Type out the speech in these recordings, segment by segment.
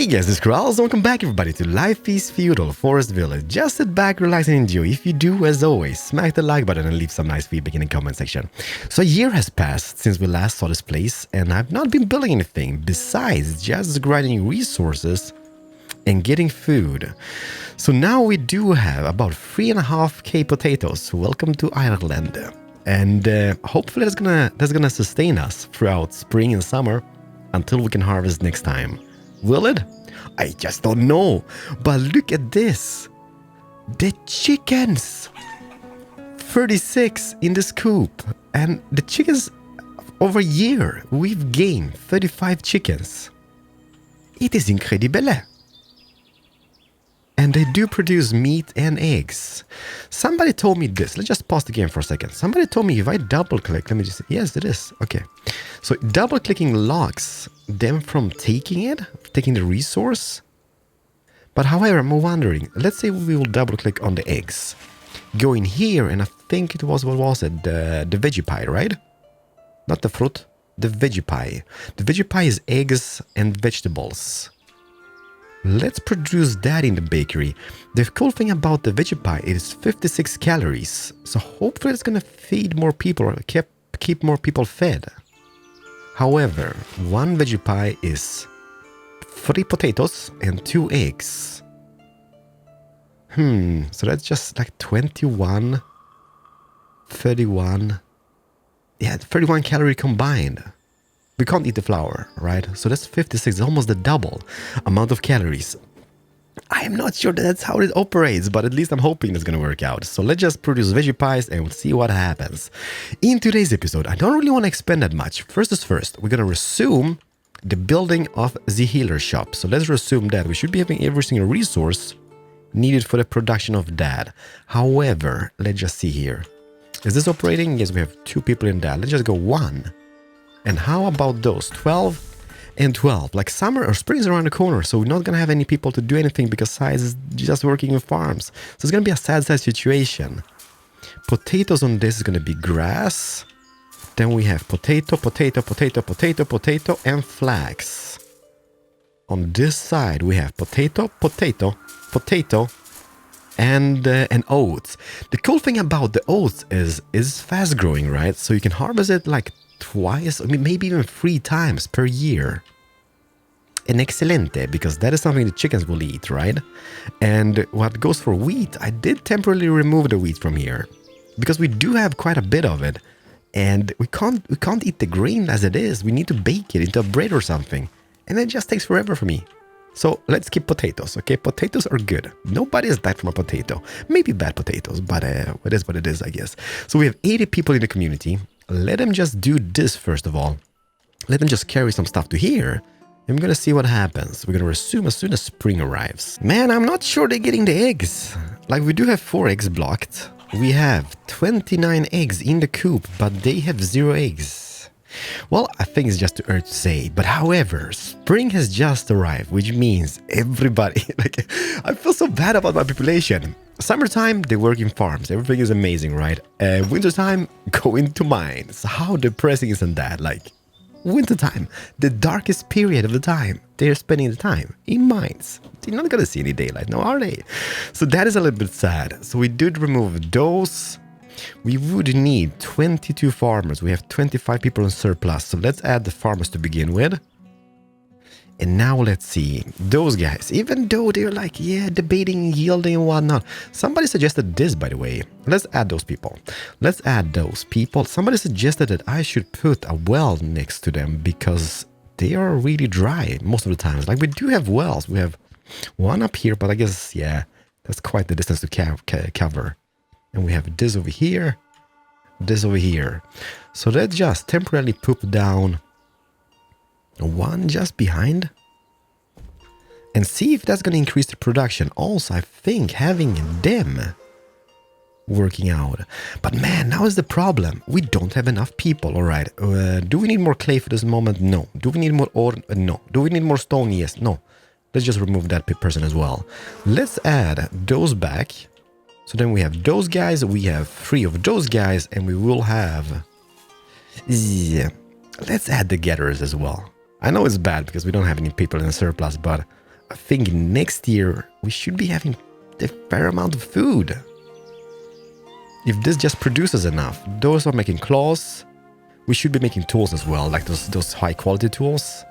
Hey guys, this is Keralis. Welcome back everybody to Life is Feudal Forest Village. Just sit back, relax and enjoy. If you do, as always, smack the like button and leave some nice feedback in the comment section. So a year has passed since we last saw this place and I've not been building anything besides just grinding resources and getting food. So now we do have about 3.5k potatoes. Welcome to Ireland. And hopefully that's gonna sustain us throughout spring and summer until we can harvest next time. Will it? I just don't know. But look at this. The chickens. 36 in this coop. And the chickens, over a year, we've gained 35 chickens. It is incredible. And they do produce meat and eggs. Somebody told me this. Let's just pause the game for a second. Somebody told me if I double click, let me just, yes, it is. Okay. So double clicking locks them from taking the resource. But however, I'm wondering, let's say we will double click on the eggs. Go in here and I think it was, what was it? The veggie pie, right? Not the fruit, the veggie pie. The veggie pie is eggs and vegetables. Let's produce that in the bakery. The cool thing about the veggie pie is 56 calories. So hopefully it's gonna feed more people or keep more people fed. However, one veggie pie is 3 potatoes and 2 eggs. So that's just like 21, 31. Yeah, 31 calorie combined. We can't eat the flour, right? So that's 56, almost the double amount of calories. I am not sure that's how it operates, but at least I'm hoping it's going to work out. So let's just produce veggie pies and we'll see what happens. In today's episode, I don't really want to expand that much. First is first, we're going to resume the building of the healer shop. So let's resume that. We should be having every single resource needed for the production of that. However, let's just see here. Is this operating? Yes, we have 2 people in that. Let's just go 1. And how about those 12 and 12? Like summer or spring is around the corner, so we're not gonna have any people to do anything because Size is just working in farms. So it's gonna be a sad situation. Potatoes on this is gonna be grass. Then we have potato, potato, potato, potato, potato, and flax. On this side we have potato, potato, potato, and oats. The cool thing about the oats is fast growing, right? So you can harvest it like twice, I mean, maybe even 3 times per year. And excelente, because that is something the chickens will eat, right? And what goes for wheat, I did temporarily remove the wheat from here because we do have quite a bit of it, and we can't eat the grain as it is. We need to bake it into a bread or something, and it just takes forever for me. So let's keep potatoes, okay? Potatoes are good. Nobody has died from a potato. Maybe bad potatoes, but it is what it is, I guess. So we have 80 people in the community. Let them just do this first of all. Let them just carry some stuff to here. And we're gonna see what happens. We're gonna resume as soon as spring arrives. Man, I'm not sure they're getting the eggs. Like, we do have 4 eggs blocked. We have 29 eggs in the coop, but they have 0 eggs. Well, I think it's just too early to say, but however, spring has just arrived, which means everybody, like, I feel so bad about my population. Summertime, they work in farms, everything is amazing, right? Wintertime, go into mines. How depressing isn't that? Like, wintertime, the darkest period of the time, they're spending the time in mines. They're not gonna see any daylight, no, are they? So that is a little bit sad. So we did remove those. We would need 22 farmers. We have 25 people in surplus. So let's add the farmers to begin with. And now let's see. Those guys, even though they're like, yeah, debating, yielding and whatnot. Somebody suggested this, by the way. Let's add those people. Let's add those people. Somebody suggested that I should put a well next to them because they are really dry most of the times. Like, we do have wells. We have one up here, but I guess, yeah, that's quite the distance to cover. And we have this over here, this over here. So let's just temporarily put down one just behind and see if that's going to increase the production. Also, I think having them working out. But man, now is the problem. We don't have enough people, all right. Do we need more clay for this moment? No. Do we need more ore? No. Do we need more stone? Yes. No. Let's just remove that person as well. Let's add those back. So then we have those guys, we have 3 of those guys, and we will have... Yeah, let's add the gatherers as well. I know it's bad because we don't have any people in the surplus, but I think next year we should be having a fair amount of food. If this just produces enough. Those are making claws. We should be making tools as well, like those high quality tools.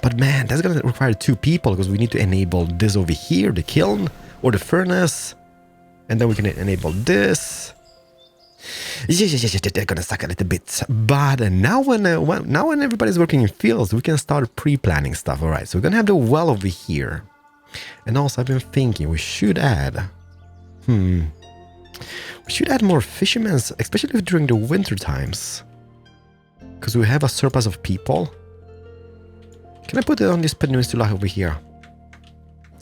But man, that's gonna require 2 people because we need to enable this over here, the kiln or the furnace. And then we can enable this. Yeah, they're gonna suck a little bit. But now when everybody's working in fields, we can start pre-planning stuff. All right, so we're gonna have the well over here. And also I've been thinking we should add... We should add more fishermen, especially during the winter times. Because we have a surplus of people. Can I put it on this peninsula over here?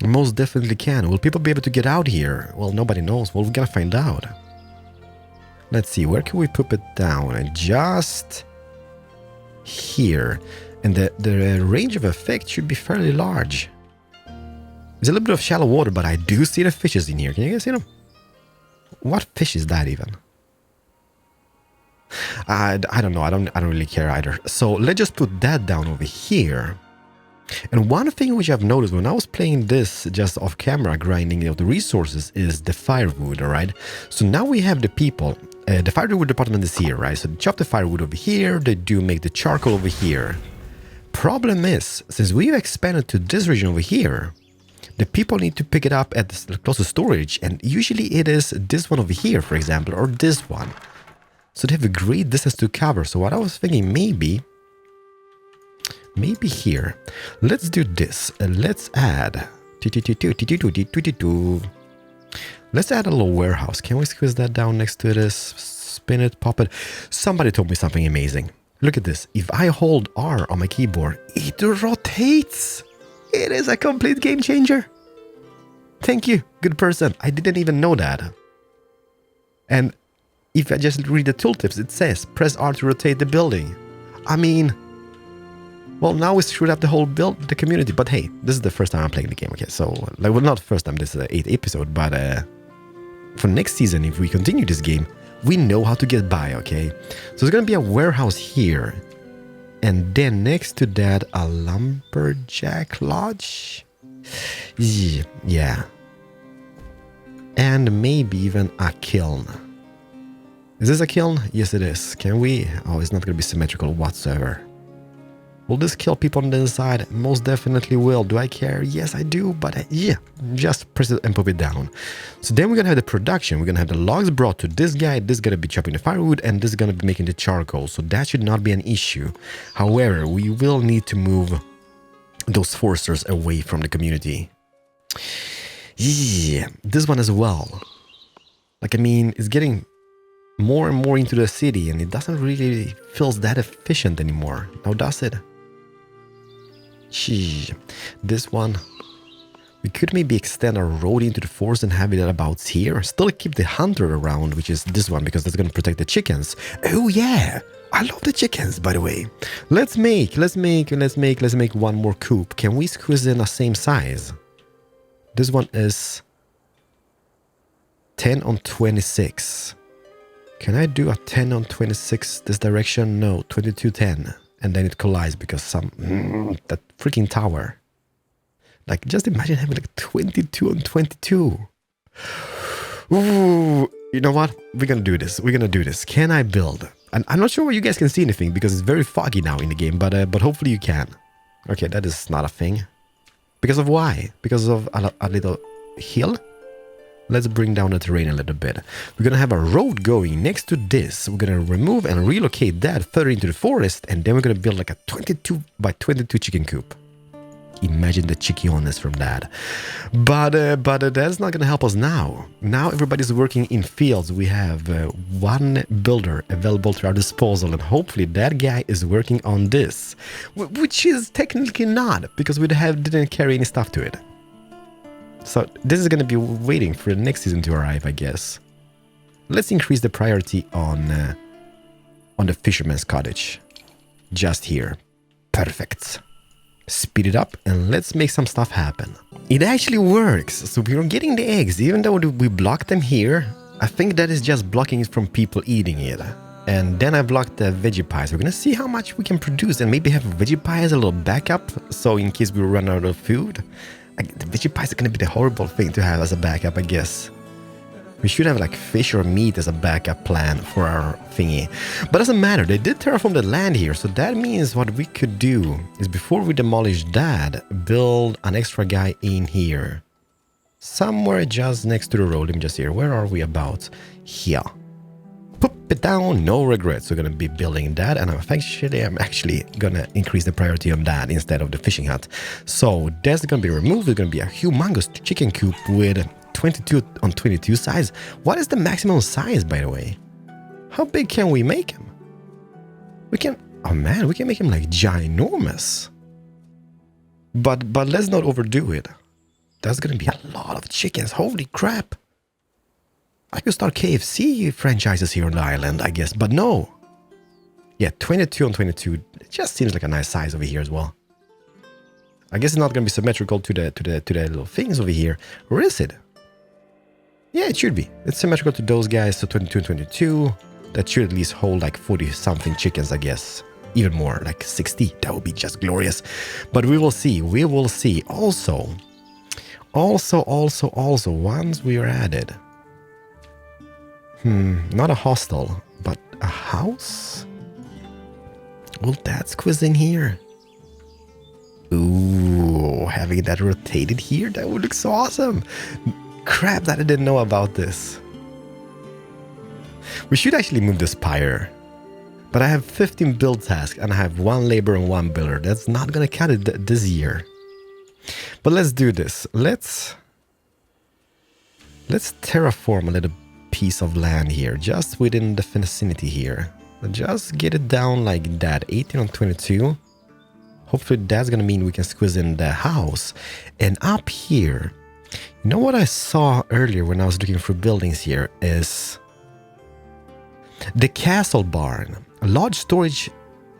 Most definitely can. Will people be able to get out here? Well, nobody knows. Well, we gotta find out. Let's see, where can we put it down? And just here. And the range of effect should be fairly large. There's a little bit of shallow water, but I do see the fishes in here. Can you guys see them? What fish is that even? I don't know. I don't really care either. So let's just put that down over here. And one thing which I've noticed when I was playing this just off camera, grinding out the resources, is the firewood, all right? So now we have the people. The firewood department is here, right? So they chop the firewood over here. They do make the charcoal over here. Problem is, since we've expanded to this region over here, the people need to pick it up at the closest storage. And usually it is this one over here, for example, or this one. So they have a great distance to cover. So what I was thinking, maybe here. Let's do this. Let's add... Let's add a little warehouse. Can we squeeze that down next to this? Spin it, pop it. Somebody told me something amazing. Look at this. If I hold R on my keyboard, it rotates. It is a complete game changer. Thank you, good person. I didn't even know that. And if I just read the tooltips, it says press R to rotate the building. I mean, well, now we screwed up the whole the community. But hey, this is the first time I'm playing the game. Okay, so like, well, not the first time. This is the 8th episode, but for next season, if we continue this game, we know how to get by. Okay, so there's gonna be a warehouse here, and then next to that, a lumberjack lodge. Yeah, and maybe even a kiln. Is this a kiln? Yes, it is. Can we? Oh, it's not gonna be symmetrical whatsoever. Will this kill people on the inside? Most definitely will. Do I care? Yes, I do. But yeah, just press it and put it down. So then we're going to have the production. We're going to have the logs brought to this guy. This is going to be chopping the firewood. And this is going to be making the charcoal. So that should not be an issue. However, we will need to move those foresters away from the community. Yeah, this one as well. Like, I mean, it's getting more and more into the city. And it doesn't really feel that efficient anymore. Now does it? This one, we could maybe extend our road into the forest and have it about here. Still keep the hunter around, which is this one, because that's going to protect the chickens. Oh yeah, I love the chickens, by the way. Let's make one more coop. Can we squeeze in the same size? This one is 10 on 26. Can I do a 10 on 26 this direction? No, 2210. And then it collides because that freaking tower. Like, just imagine having like 22 on 22. Ooh, you know what? We're gonna do this. We're gonna do this. Can I build? And I'm not sure where you guys can see anything because it's very foggy now in the game, but hopefully you can. Okay, that is not a thing. Because of why? Because of a little hill? Let's bring down the terrain a little bit. We're going to have a road going next to this. We're going to remove and relocate that further into the forest. And then we're going to build like a 22 by 22 chicken coop. Imagine the chickeness from that. But that's not going to help us now. Now everybody's working in fields. We have one builder available to our disposal. And hopefully that guy is working on this. Which is technically not, because we didn't carry any stuff to it. So this is going to be waiting for the next season to arrive, I guess. Let's increase the priority on the fisherman's cottage. Just here. Perfect. Speed it up and let's make some stuff happen. It actually works. So we're getting the eggs, even though we blocked them here. I think that is just blocking it from people eating it. And then I blocked the veggie pies. We're going to see how much we can produce and maybe have veggie pie as a little backup. So in case we run out of food. The veggie pies are gonna be the horrible thing to have as a backup, I guess. We should have like fish or meat as a backup plan for our thingy. But doesn't matter, they did terraform the land here, so that means what we could do is before we demolish that, build an extra guy in here. Somewhere just next to the road. Let me just see here. Where are we about? Here. Put it down, no regrets. We're gonna be building that, and I'm actually gonna increase the priority on that instead of the fishing hut. So that's gonna be removed. There's gonna be a humongous chicken coop with 22 on 22 size. What is the maximum size, by the way? How big can we make him? We can, oh man, we can make him like ginormous. But let's not overdo it. That's gonna be a lot of chickens. Holy crap. I could start KFC franchises here on the island, I guess, but no. Yeah, 22 on 22. It just seems like a nice size over here as well. I guess it's not gonna be symmetrical to the little things over here. Or is it? Yeah, it should be. It's symmetrical to those guys, so 22 and 22. That should at least hold like 40-something chickens, I guess. Even more, like 60. That would be just glorious. But we will see. We will see. Also, once we are added... not a hostel, but a house? Will that squeeze in here? Ooh, having that rotated here, that would look so awesome. Crap that I didn't know about this. We should actually move this pyre. But I have 15 build tasks and I have 1 labor and 1 builder. That's not gonna cut it this year. But let's do this. Let's terraform a little piece of land here, just within the vicinity here. Just get it down like that, 18 on 22. Hopefully that's gonna mean we can squeeze in the house. And up here, you know what I saw earlier when I was looking for buildings here is the castle barn, a large storage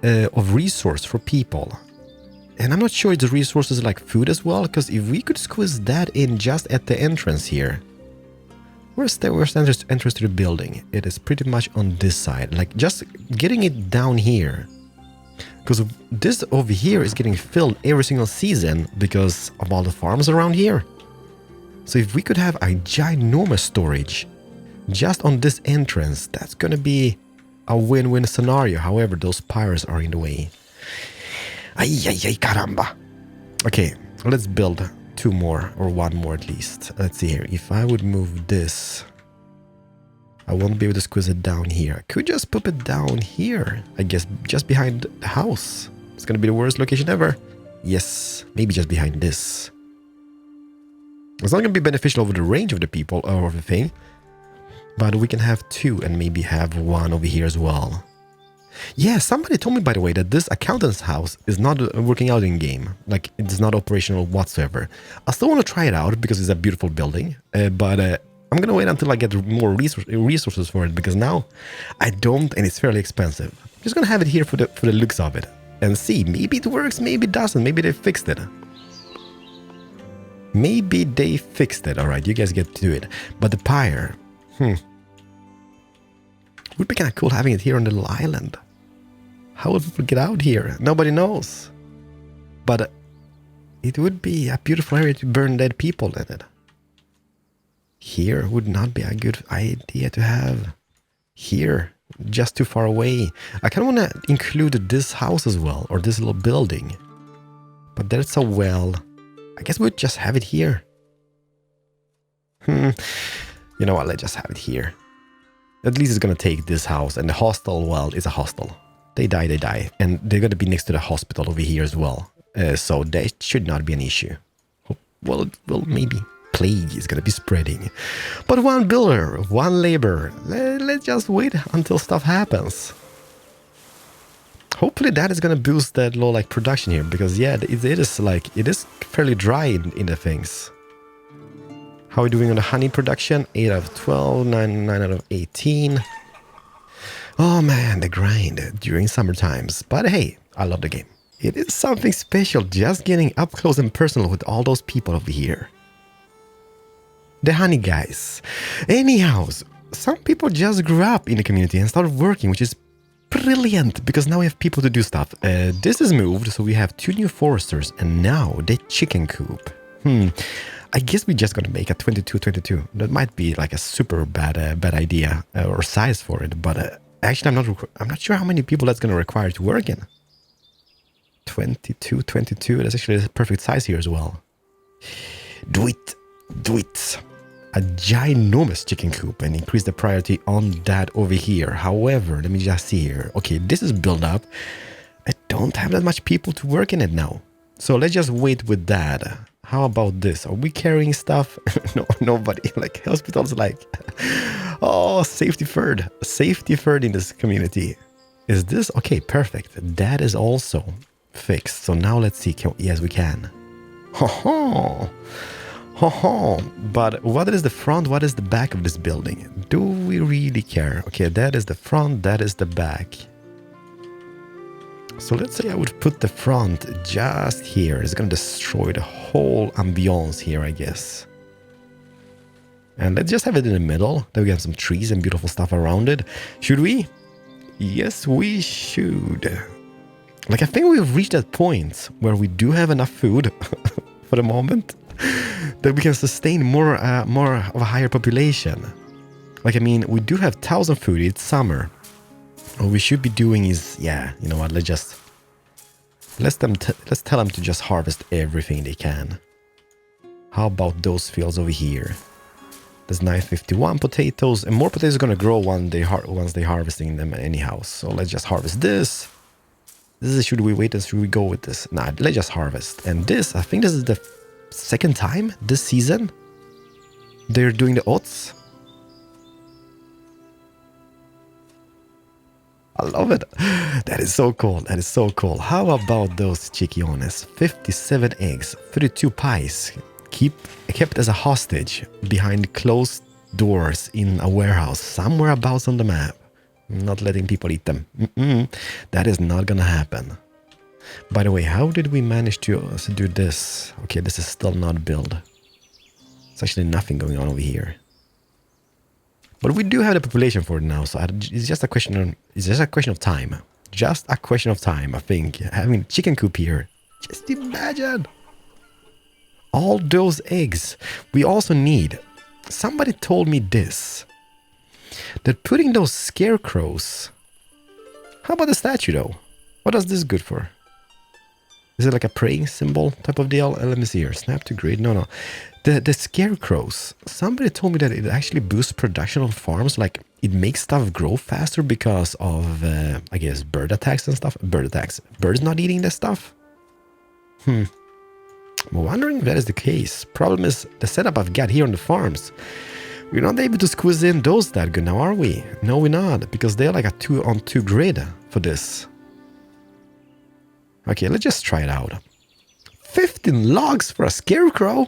of resource for people. And I'm not sure it's resources like food as well, because if we could squeeze that in just at the entrance here. Where's the entrance to the building? It is pretty much on this side. Like just getting it down here. Because this over here is getting filled every single season because of all the farms around here. So if we could have a ginormous storage just on this entrance, that's gonna be a win-win scenario. However, those pyres are in the way. Ay, caramba. Okay, let's build 2 more or 1 more at least. Let's see here. If I would move this, I won't be able to squeeze it down here. I could just put it down here, I guess, just behind the house. It's gonna be the worst location ever. Yes, maybe just behind this. It's not gonna be beneficial over the range of the people or the thing, but we can have 2 and maybe have 1 over here as well. Yeah, somebody told me, by the way, that this accountant's house is not working out in game. Like, it's not operational whatsoever. I still want to try it out because it's a beautiful building, but I'm gonna wait until I get more resources for it, because now I don't, and it's fairly expensive. I'm just gonna have it here for the looks of it and see. Maybe it works, maybe it doesn't, maybe they fixed it. Maybe they fixed it. All right, you guys get to do it. But the pyre, would be kind of cool having it here on the little island. How would people get out here? Nobody knows. But it would be a beautiful area to burn dead people in it. Here would not be a good idea to have. Here, just too far away. I kind of want to include this house as well, or this little building. But there's a well. I guess we'd just have it here. You know what, let's just have it here. At least it's gonna take this house, and the hostel, well, is a hostel. They die. And they're gonna be next to the hospital over here as well. So that should not be an issue. Well, maybe plague is gonna be spreading. But 1 builder, 1 labor. Let's just wait until stuff happens. Hopefully that is gonna boost that low like production here, because yeah, it is fairly dry in the things. How are we doing on the honey production? 8 out of 12, 9 out of 18. Oh man, the grind during summer times. But hey, I love the game. It is something special just getting up close and personal with all those people over here. The honey guys. Anyhow, some people just grew up in the community and started working, which is brilliant, because now we have people to do stuff. This is moved, so we have 2 new foresters, and now the chicken coop. I guess we're just gonna make a 22-22. That might be like a super bad idea or size for it, but actually I'm not sure how many people that's gonna require to work in. 22-22. That's actually the perfect size here as well. Do it. A ginormous chicken coop and increase the priority on that over here. However, let me just see here. Okay, this is built up. I don't have that much people to work in it now. So let's just wait with that. How about this? Are we carrying stuff? No, nobody. Like hospitals like, oh, safety third. Safety third in this community. Is this? Okay, perfect. That is also fixed. So now let's see. Yes, we can. But what is the front? What is the back of this building? Do we really care? Okay, that is the front. That is the back. So let's say I would put the front just here. It's going to destroy the whole ambiance here, I guess. And let's just have it in the middle. Then we have some trees and beautiful stuff around it. Should we? Yes, we should. Like, I think we've reached that point where we do have enough food for the moment that we can sustain more of a higher population. Like, I mean, we do have 1,000 food. It's summer. What we should be doing is, yeah, you know what? Let's tell them to just harvest everything they can. How about those fields over here? There's 951 potatoes, and more potatoes are gonna grow once they harvesting them anyhow. So let's just harvest this. Should we wait or should we go with this? Nah, let's just harvest. And this, I think this is the second time this season they're doing the oats. I love it. That is so cool. That is so cool. How about those chiquiones? 57 eggs, 32 pies. Kept as a hostage behind closed doors in a warehouse somewhere about on the map. Not letting people eat them. That is not gonna happen. By the way, how did we manage to do this? Okay, this is still not built. There's actually nothing going on over here. But we do have the population for it now, so it's just a question of time. Just a question of time, I think. Having a chicken coop here. Just imagine. All those eggs. We also need... Somebody told me this. That putting those scarecrows... How about the statue, though? What is this good for? Is it like a praying symbol type of deal? Let me see here. Snap to grid. No. The scarecrows. Somebody told me that it actually boosts production on farms. Like, it makes stuff grow faster because of, I guess, bird attacks and stuff. Bird attacks. Birds not eating this stuff? I'm wondering if that is the case. Problem is, the setup I've got here on the farms. We're not able to squeeze in those that good now, are we? No, we're not. Because they're like a 2-on-2 grid for this. Okay, let's just try it out. 15 logs for a scarecrow?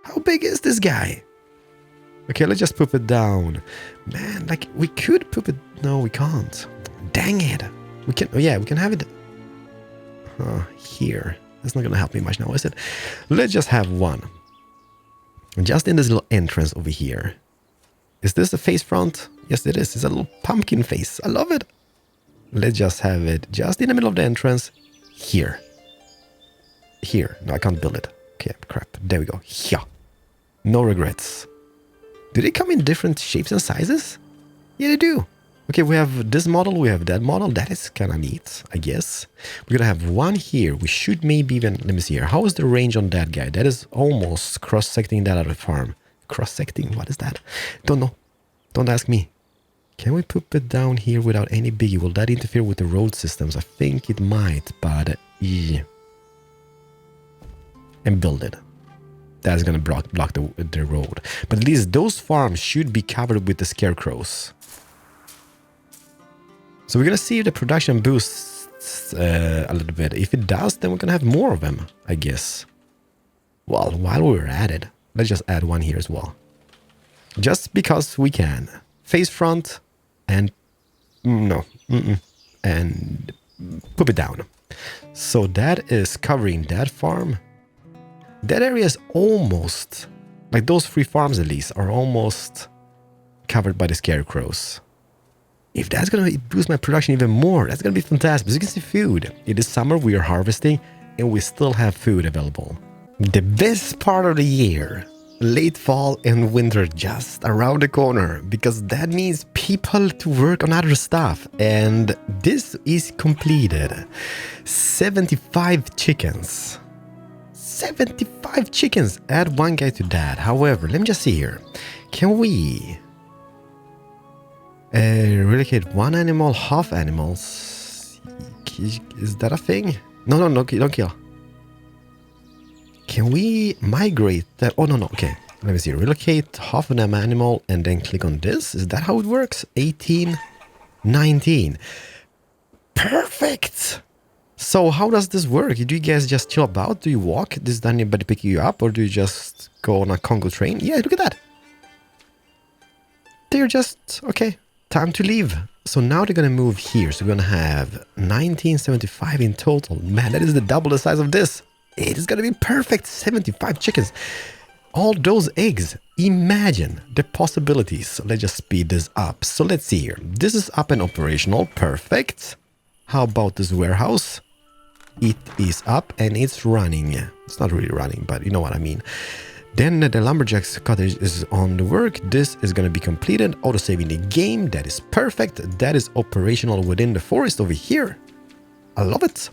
How big is this guy? Okay, let's just poop it down. Man, like, we could poop it... No, we can't. Dang it. We can... Oh, yeah, we can have it... here. That's not gonna help me much now, is it? Let's just have one. Just in this little entrance over here. Is this a face front? Yes, it is. It's a little pumpkin face. I love it. Let's just have it just in the middle of the entrance. Here. Here. No, I can't build it. Okay, crap. There we go. Yeah. No regrets. Do they come in different shapes and sizes? Yeah, they do. Okay, we have this model, we have that model. That is kind of neat, I guess. We're gonna have one here. We should maybe even... Let me see here. How is the range on that guy? That is almost cross-secting that out of the farm. Cross-secting? What is that? Don't know. Don't ask me. Can we put it down here without any biggie? Will that interfere with the road systems? I think it might, but... yeah. And build it. That's gonna block the road. But at least those farms should be covered with the scarecrows. So we're gonna see if the production boosts a little bit. If it does, then we're gonna have more of them, I guess. Well, while we're at it, let's just add one here as well. Just because we can. Face front and... no. And put it down. So that is covering that farm. That area is almost... like those 3 farms at least are almost covered by the scarecrows. If that's going to boost my production even more, that's going to be fantastic. Because you can see food. It is summer, we are harvesting, and we still have food available. The best part of the year. Late fall and winter just around the corner, because that means people to work on other stuff, and this is completed. 75 chickens. 75 chickens. Add one guy to that. However, let me just see here. Can we relocate one animal, half animals? Is that a thing? No, don't kill. Can we migrate that? Oh, no. Okay. Let me see. Relocate half an animal and then click on this. Is that how it works? 18, 19. Perfect. So how does this work? Do you guys just chill about? Do you walk? Does anybody pick you up? Or do you just go on a Congo train? Yeah, look at that. They're just, okay, time to leave. So now they're going to move here. So we're going to have 1975 in total. Man, that is the double the size of this. It is going to be perfect. 75 chickens. All those eggs. Imagine the possibilities. So let's just speed this up. So let's see here. This is up and operational. Perfect. How about this warehouse? It is up and it's running. It's not really running, but you know what I mean. Then the lumberjack's cottage is on the work. This is going to be completed. Auto-saving the game. That is perfect. That is operational within the forest over here. I love it.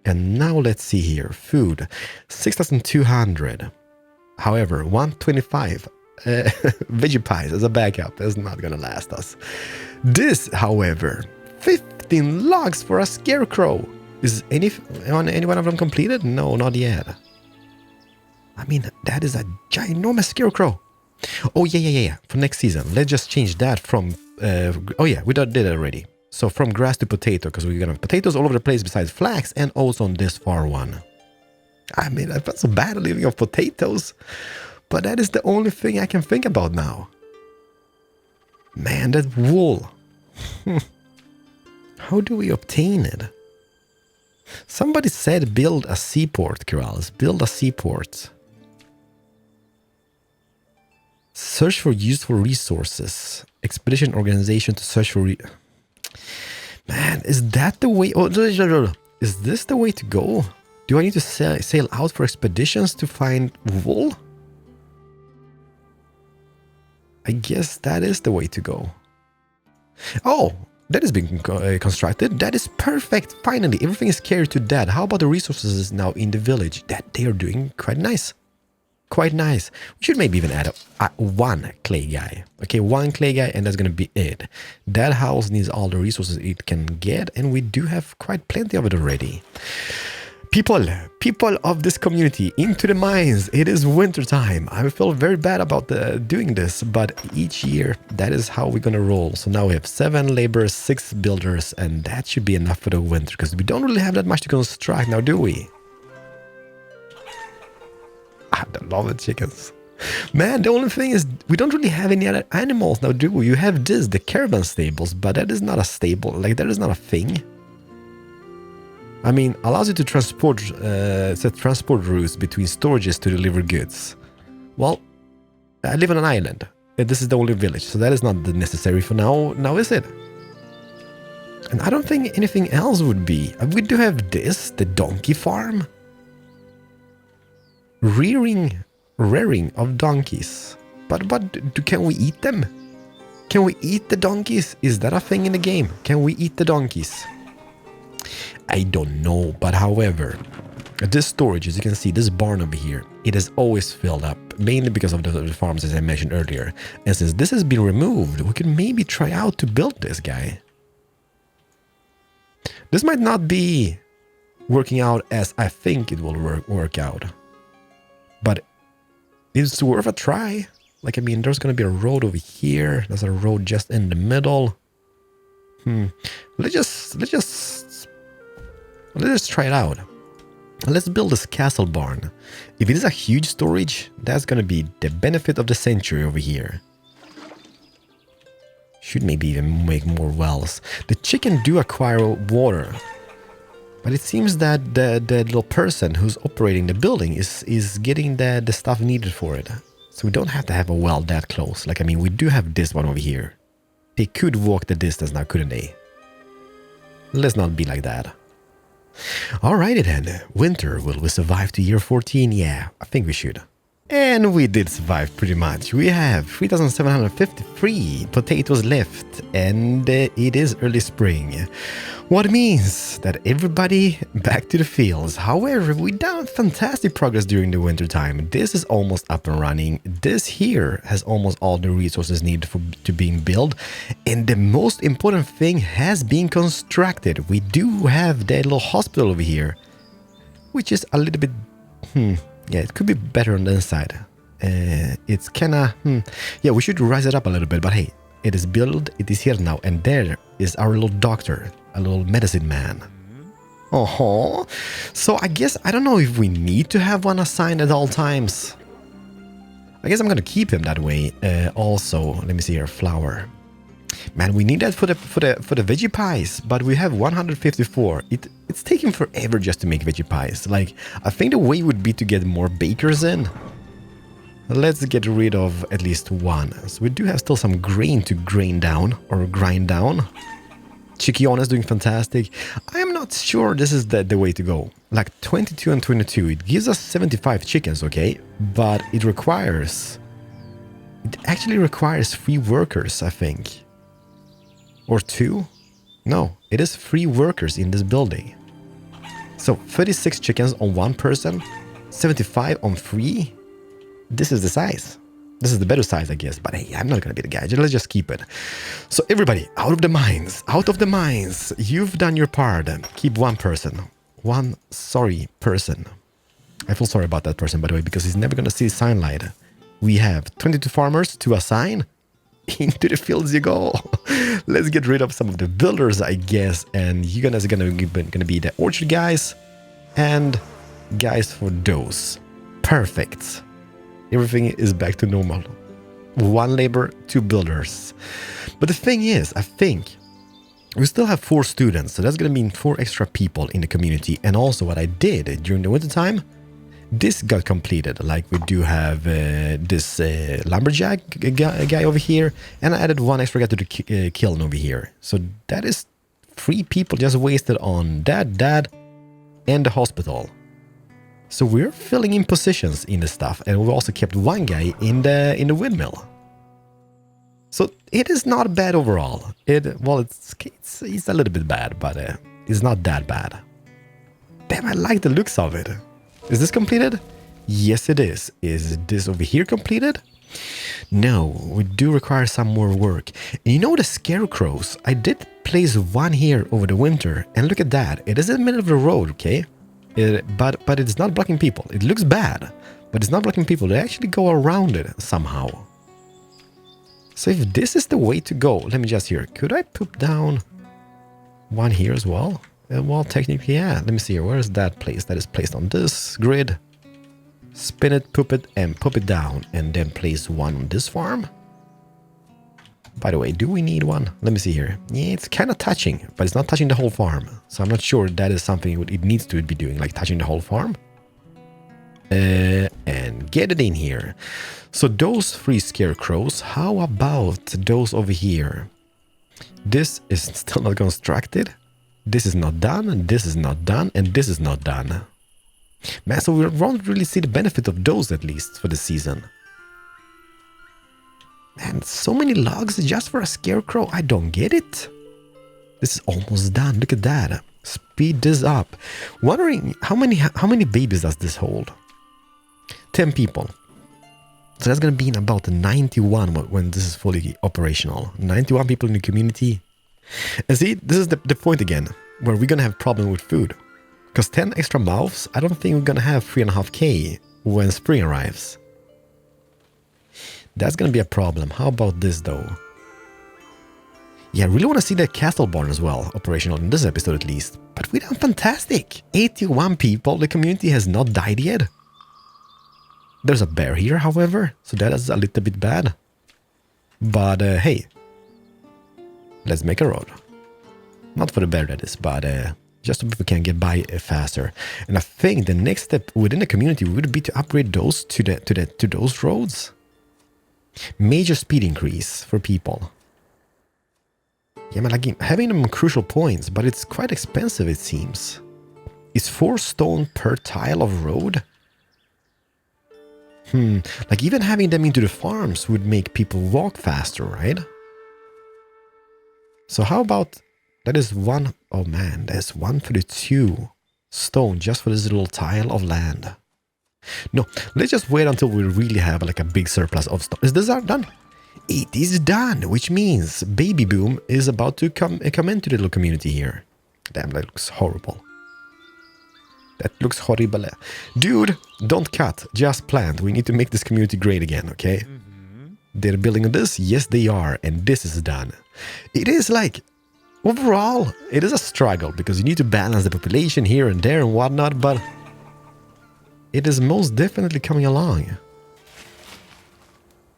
And now let's see here. Food. 6,200. However, 125 veggie pies as a backup. That's not going to last us. This, however, 15 logs for a scarecrow. Is any one of them completed? No, not yet. I mean, that is a ginormous scarecrow. Oh, yeah. For next season, let's just change that from... oh, yeah, we did it already. So from grass to potato, because we're going to have potatoes all over the place besides flax, and also on this far one. I mean, I felt so bad living off potatoes, but that is the only thing I can think about now. Man, that wool. How do we obtain it? Somebody said build a seaport, Keralis. Build a seaport. Search for useful resources. Expedition organization to search for... Man, is that the way... Oh, is this the way to go? Do I need to sail out for expeditions to find wool? I guess that is the way to go. Oh, that is being constructed. That is perfect. Finally, everything is carried to that. How about the resources now in the village? That they are doing quite nice. Quite nice. We should maybe even add one clay guy. Okay, one clay guy, and that's going to be it. That house needs all the resources it can get, and we do have quite plenty of it already. People of this community, into the mines. It is winter time. I feel very bad about doing this, but each year, that is how we're going to roll. So now we have 7 laborers, 6 builders, and that should be enough for the winter, because we don't really have that much to construct now, do we? I love it, chickens. Man, the only thing is we don't really have any other animals now, do we? You have this, the caravan stables, but that is not a stable. Like, that is not a thing. I mean, allows you to transport, set transport routes between storages to deliver goods. Well, I live on an island. This is the only village, so that is not necessary for now. Now is it? And I don't think anything else would be. We do have this, the donkey farm. Rearing of donkeys. But can we eat them? Can we eat the donkeys? Is that a thing in the game? Can we eat the donkeys? I don't know, but however, this storage, as you can see, this barn over here, it is always filled up, mainly because of the farms, as I mentioned earlier. And since this has been removed, we can maybe try out to build this guy. This might not be working out as I think it will work out. But it's worth a try. Like, I mean, there's going to be a road over here. There's a road just in the middle. Let's just try it out. Let's build this castle barn. If it is a huge storage, that's going to be the benefit of the century over here. Should maybe even make more wells. The chicken do acquire water. But it seems that the little person who's operating the building is getting the stuff needed for it. So we don't have to have a well that close. Like, I mean, we do have this one over here. They could walk the distance now, couldn't they? Let's not be like that. Alrighty then. Winter, will we survive to year 14? Yeah, I think we should. And we did survive pretty much. We have 3,753 potatoes left, and it is early spring. What means that everybody back to the fields. However, we done fantastic progress during the winter time. This is almost up and running. This here has almost all the resources needed to being built. And the most important thing has been constructed. We do have that little hospital over here, which is a little bit... Yeah, it could be better on the inside. It's kinda... Yeah, we should rise it up a little bit, but hey, it is built, it is here now, and there is our little doctor, a little medicine man. So I guess, I don't know if we need to have one assigned at all times. I guess I'm gonna keep him that way. Also, let me see here, flour. Man, we need that for the veggie pies, but we have 154. It's taking forever just to make veggie pies. Like, I think the way would be to get more bakers in. Let's get rid of at least one. So we do have still some grain to grind down. Chiquion is doing fantastic. I am not sure this is the way to go. Like 22 and 22, it gives us 75 chickens, okay? But it actually requires 3 workers, I think. Or 2? No, it is 3 workers in this building. So 36 chickens on 1 person, 75 on 3. This is the size. This is the better size, I guess. But hey, I'm not gonna be the guy. Let's just keep it. So everybody, out of the mines. You've done your part. Keep 1 person. 1 sorry person. I feel sorry about that person, by the way, because he's never gonna see sunlight. We have 22 farmers to assign. Into the fields you go. Let's get rid of some of the builders, I guess, and you guys are gonna be the orchard guys and guys for those. Perfect. Everything is back to normal. 1 labor, 2 builders. But the thing is, I think we still have 4 students, so that's gonna mean 4 extra people in the community. And also what I did during the winter time, this got completed. Like we do have this lumberjack guy over here, and I added 1 extra guy to the kiln over here. So that is 3 people just wasted on that, and the hospital. So we're filling in positions in the stuff, and we also kept 1 guy in the windmill. So it is not bad overall. It's a little bit bad, but it's not that bad. Damn, I like the looks of it. Is this completed? Yes, it is. Is this over here completed? No, we do require some more work. And you know the scarecrows? I did place 1 here over the winter, and look at that. It is in the middle of the road, okay? But it's not blocking people. It looks bad, but it's not blocking people. They actually go around it somehow. So if this is the way to go, let me just here. Could I put down 1 here as well? Well, technically, yeah. Let me see here. Where is that placed? That is placed on this grid. Spin it, poop it, and pop it down. And then place 1 on this farm. By the way, do we need 1? Let me see here. Yeah, it's kind of touching, but it's not touching the whole farm. So I'm not sure that is something it needs to be doing, like touching the whole farm. And get it in here. So those 3 scarecrows, how about those over here? This is still not constructed. This is not done, and this is not done, and this is not done. Man, so we won't really see the benefit of those, at least, for the season. Man, so many logs just for a scarecrow. I don't get it. This is almost done. Look at that. Speed this up. Wondering how many babies does this hold? 10 people. So that's going to be in about 91 when this is fully operational. 91 people in the community. And see, this is the point again, where we're going to have problem with food. Because 10 extra mouths, I don't think we're going to have 3.5k when spring arrives. That's going to be a problem. How about this though? Yeah, I really want to see that castle barn as well, operational in this episode at least. But we done fantastic. 81 people, the community has not died yet. There's a bear here, however, so that is a little bit bad. But hey, let's make a road. Not for the bear, that is, but just so people can get by faster. And I think the next step within the community would be to upgrade those to those roads. Major speed increase for people. Yeah, man, like having them on crucial points, but it's quite expensive, it seems. Is 4 stone per tile of road? Like even having them into the farms would make people walk faster, right? So how about, that is one, oh man, that's 132 stone just for this little tile of land. No, let's just wait until we really have like a big surplus of stone. Is this done? It is done, which means baby boom is about to come into the little community here. Damn, that looks horrible. That looks horrible. Dude, don't cut, just plant. We need to make this community great again, okay? They're building on this? Yes, they are. And this is done. It is like, overall, it is a struggle because you need to balance the population here and there and whatnot, but it is most definitely coming along.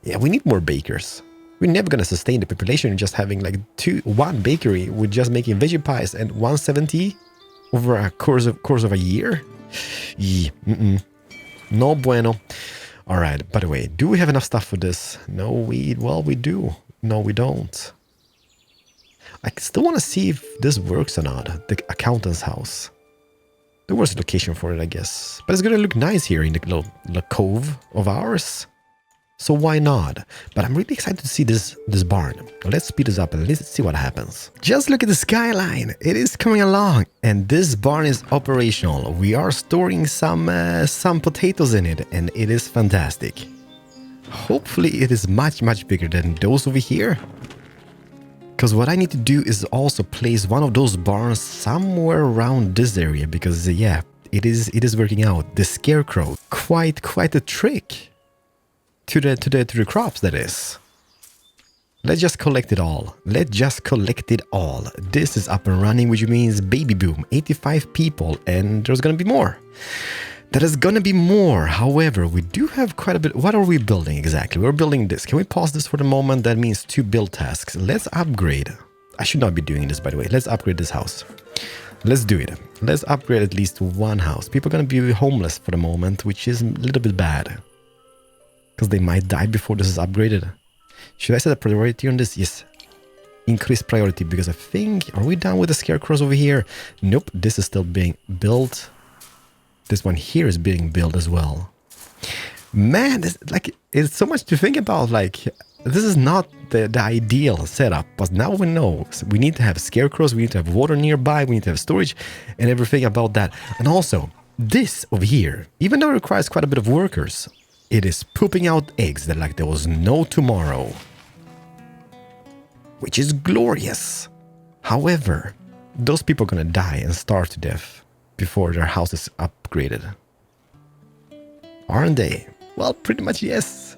Yeah, we need more bakers. We're never going to sustain the population just having like one bakery with just making veggie pies and 170 over a course of a year. Yeah, no bueno. All right, by the way, do we have enough stuff for this? No, we do. No, we don't. I still want to see if this works or not. The accountant's house. The worst location for it, I guess. But it's going to look nice here in the little cove of ours. So why not? But I'm really excited to see this barn. Let's speed this up and let's see what happens. Just look at the skyline. It is coming along. And this barn is operational. We are storing some potatoes in it. And it is fantastic. Hopefully it is much, much bigger than those over here. Because what I need to do is also place one of those barns somewhere around this area. Because yeah, it is working out. The Scarecrow. Quite a trick. To the crops, that is. Let's just collect it all. This is up and running, which means baby boom, 85 people, and there's gonna be more. There is gonna be more. However, we do have quite a bit. What are we building exactly? We're building this. Can we pause this for the moment? That means 2 build tasks. Let's upgrade. I should not be doing this, by the way. Let's upgrade this house. Let's do it. Let's upgrade at least 1 house. People are gonna be homeless for the moment, which is a little bit bad. Because they might die before this is upgraded. Should I set a priority on this? Yes. Increase priority because I think... Are we done with the scarecrows over here? Nope. This is still being built. This one here is being built as well. Man, it's so much to think about. Like, this is not the ideal setup. But now we know. We need to have scarecrows. We need to have water nearby. We need to have storage and everything about that. And also, this over here, even though it requires quite a bit of workers... It is pooping out eggs that like there was no tomorrow. Which is glorious. However, those people are gonna die and starve to death before their house is upgraded. Aren't they? Well, pretty much yes.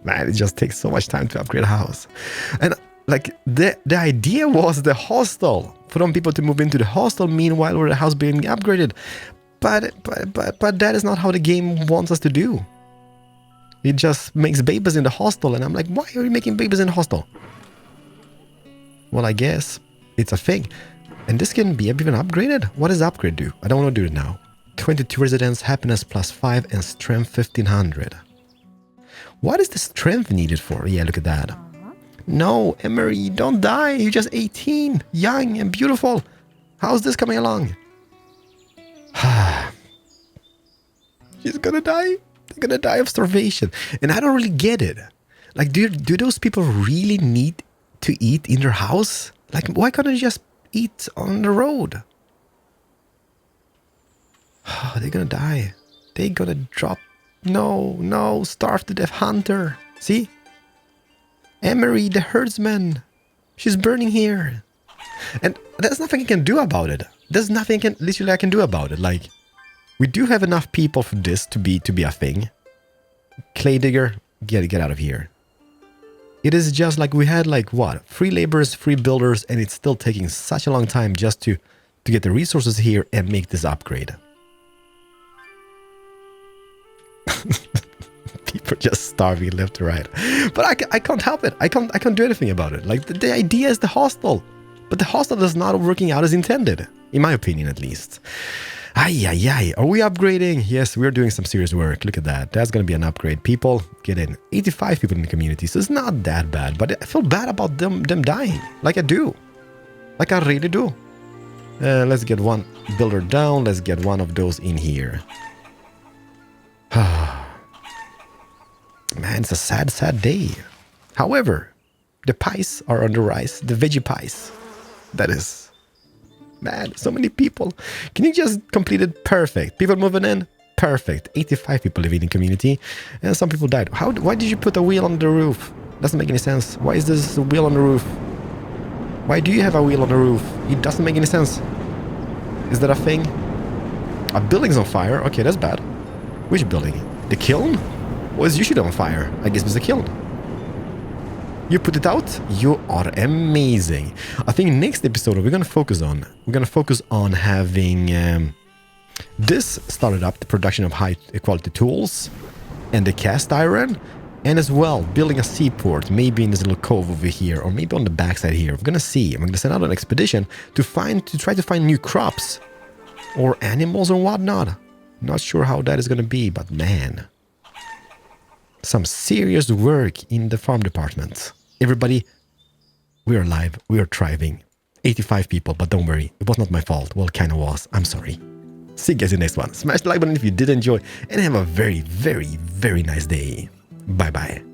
Man, it just takes so much time to upgrade a house. And like the idea was the hostel. For them people to move into the hostel meanwhile where the house being upgraded. But that is not how the game wants us to do. It just makes babies in the hostel, and I'm like, why are you making babies in the hostel? Well, I guess it's a thing. And this can be even upgraded? What does upgrade do? I don't want to do it now. 22 residents, happiness +5, and strength 1500. What is the strength needed for? Yeah, look at that. No, Emery, don't die. You're just 18, young and beautiful. How's this coming along? She's gonna die. They're gonna die of starvation. And I don't really get it. Like, do those people really need to eat in their house? Like, why can't they just eat on the road? They're gonna die. They're gonna drop. No, starve to death, Hunter. See? Emery, the herdsman. She's burning here. And there's nothing I can do about it. There's nothing I can do about it. Like, we do have enough people for this to be a thing. Clay digger, get out of here. It is just like we had like what? 3 laborers, 3 builders, and it's still taking such a long time just to get the resources here and make this upgrade. People are just starving left and right. But I can't help it. I can't do anything about it. Like the idea is the hostel. But the hostel is not working out as intended. In my opinion, at least. Ay. Are we upgrading? Yes, we're doing some serious work. Look at that. That's going to be an upgrade. People, get in. 85 people in the community. So it's not that bad. But I feel bad about them dying. Like I do. Like I really do. Let's get one builder down. Let's get one of those in here. Man, it's a sad, sad day. However, the pies are on the rise. The veggie pies. That is... Man, so many people. Can you just complete it? Perfect. People moving in? Perfect. 85 people living in community. And some people died. Why did you put a wheel on the roof? Doesn't make any sense. Why is this a wheel on the roof? Why do you have a wheel on the roof? It doesn't make any sense. Is that a thing? A building's on fire? Okay, that's bad. Which building? The kiln? Was usually on fire. I guess it's a kiln. You put it out? You are amazing. I think next episode we're gonna focus on having this started up, the production of high quality tools and the cast iron, and as well building a seaport, maybe in this little cove over here, or maybe on the backside here. We're gonna see. I'm gonna send out an expedition to try to find new crops or animals or whatnot. Not sure how that is gonna be, but man, some serious work in the farm department. Everybody, we are alive, we are thriving. 85 people, but don't worry, it was not my fault. Well, kind of was. I'm sorry. See you guys in the next one. Smash the like button if you did enjoy, and have a very, very, very nice day. Bye-bye.